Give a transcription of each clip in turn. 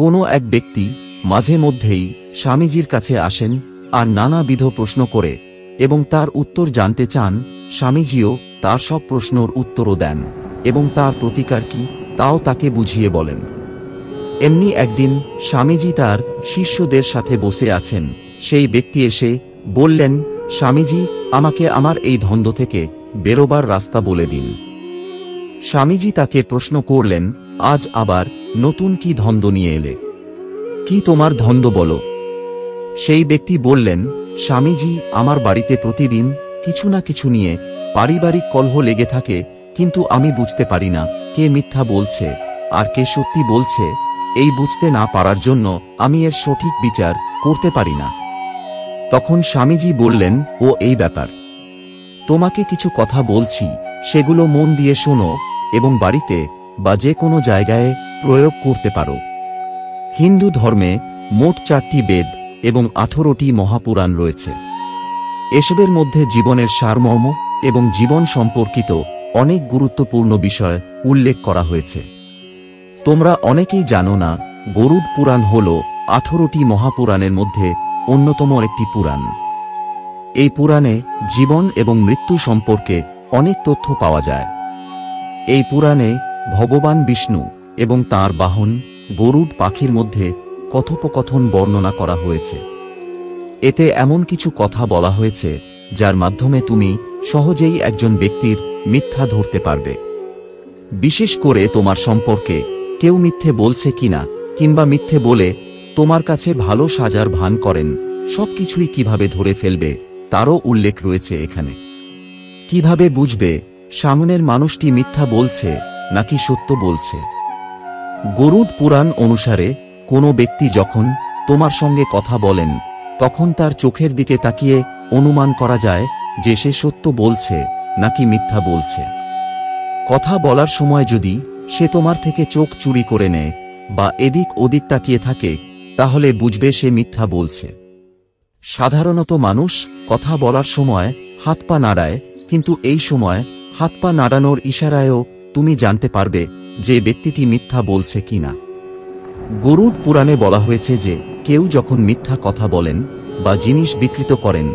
কোনো এক ব্যক্তি মাঝে মধ্যেই স্বামীজির কাছে আসেন আর নানাবিধ প্রশ্ন করে এবং তার উত্তর জানতে চান। স্বামীজিও তার সব প্রশ্নের উত্তরও দেন এবং তার প্রতিকার কি তাও তাকে বুঝিয়ে বলেন। এমনি একদিন স্বামীজি তার শিষ্যদের সাথে বসে আছেন। সেই ব্যক্তি এসে বললেন, স্বামীজি, আমাকে আমার এই ধন্দ থেকে বেরোবার রাস্তা বলে দিন। স্বামীজি তাকে প্রশ্ন করলেন, আজ আবার নতুন কি ধন্দ নিয়ে এলে? কি তোমার ধন্দ বলো? সেই ব্যক্তি বললেন, স্বামীজি, আমার বাড়িতে প্রতিদিন কিছু না কিছু নিয়ে পারিবারিক কলহ লেগে থাকে, কিন্তু আমি বুঝতে পারি না কে মিথ্যা বলছে আর কে সত্যি বলছে। এই বুঝতে না পারার জন্য আমি এর সঠিক বিচার করতে পারি না। তখন স্বামীজি বললেন, ও এই ব্যাপার, তোমাকে কিছু কথা বলছি, সেগুলো মন দিয়ে শোনো এবং বাড়িতে বা যে কোনো জায়গায় প্রয়োগ করতে পারো। হিন্দু ধর্মে মোট 4টি বেদ এবং 18টি মহাপুরাণ রয়েছে। এসবের মধ্যে জীবনের সারমর্ম এবং জীবন সম্পর্কিত অনেক গুরুত্বপূর্ণ বিষয় উল্লেখ করা হয়েছে। তোমরা অনেকেই জানো না, গরুড় পুরাণ হল 18টি মহাপুরাণের মধ্যে অন্যতম একটি পুরাণ। এই পুরাণে জীবন এবং মৃত্যু সম্পর্কে অনেক তথ্য পাওয়া যায়। এই পুরাণে ভগবান বিষ্ণু এবং তাঁর বাহন গরুড় পাখির মধ্যে কথোপকথন বর্ণনা করা হয়েছে। এতে এমন কিছু কথা বলা হয়েছে যার মাধ্যমে তুমি সহজেই একজন ব্যক্তির মিথ্যা ধরতে পারবে। বিশেষ করে তোমার সম্পর্কে কেউ মিথ্যে বলছে কিনা, কিংবা মিথ্যে বলে তোমার কাছে ভালো সাজার ভান করেন, সবকিছুই কিভাবে ধরে ফেলবে তারও উল্লেখ রয়েছে এখানে। কিভাবে বুঝবে সামনের মানুষটি মিথ্যা বলছে নাকি সত্য বলছে? গরুড় পুরাণ অনুসারে কোনো ব্যক্তি যখন তোমার সঙ্গে কথা বলেন তখন তার চোখের দিকে তাকিয়ে অনুমান করা যায় যে সে সত্য বলছে নাকি মিথ্যা বলছে। কথা বলার সময় যদি সে তোমার থেকে চোখ চুরি করে নেয় বা এদিক ওদিক তাকিয়ে থাকে, তাহলে বুঝবে সে মিথ্যা বলছে। সাধারণত মানুষ কথা বলার সময় হাত পা নাড়ায়, কিন্তু এই সময় হাত পা নাড়ানোর ইশারায়ও তুমি জানতে পারবে যে ব্যক্তিটি মিথ্যা বলছে কিনা। গরুড় পুরাণে বলা হয়েছে যে কেউ যখন মিথ্যা কথা বলেন বা জিনিস বিকৃত করেন,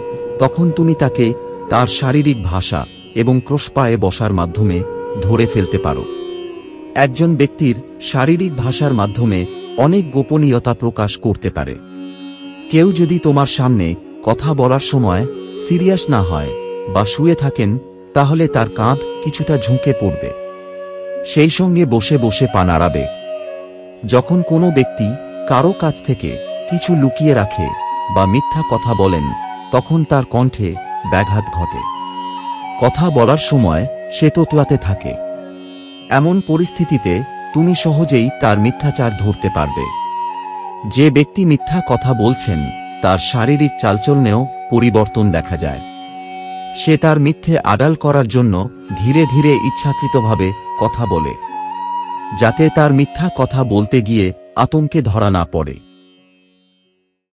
তখন তুমি তাকে তার শারীরিক ভাষা এবং ক্রোশপায়ে বসার মাধ্যমে ধরে ফেলতে পারো। একজন ব্যক্তির শারীরিক ভাষার মাধ্যমে অনেক গোপনীয়তা প্রকাশ করতে পারে। কেউ যদি তোমার সামনে কথা বলার সময় সিরিয়াস না হয় বা শুয়ে থাকেন, তাহলে তার কাঁধ কিছুটা ঝুঁকে পড়বে, সেই সঙ্গে বসে বসে পা নাড়াবে। যখন কোনো ব্যক্তি কারো কাছ থেকে কিছু লুকিয়ে রাখে বা মিথ্যা কথা বলেন, তখন তার কণ্ঠে ব্যাঘাত ঘটে। কথা বলার সময় সে তোতলাতে থাকে। এমন পরিস্থিতিতে তুমি সহজেই তার মিথ্যাচার ধরতে পারবে। যে ব্যক্তি মিথ্যা কথা বলছেন তার শারীরিক চালচলনেও পরিবর্তন দেখা যায়। সে তার মিথ্যে আড়াল করার জন্য ধীরে ধীরে ইচ্ছাকৃতভাবে কথা বলে, যাতে তার মিথ্যা কথা বলতে গিয়ে আতঙ্কে ধরা না পড়ে।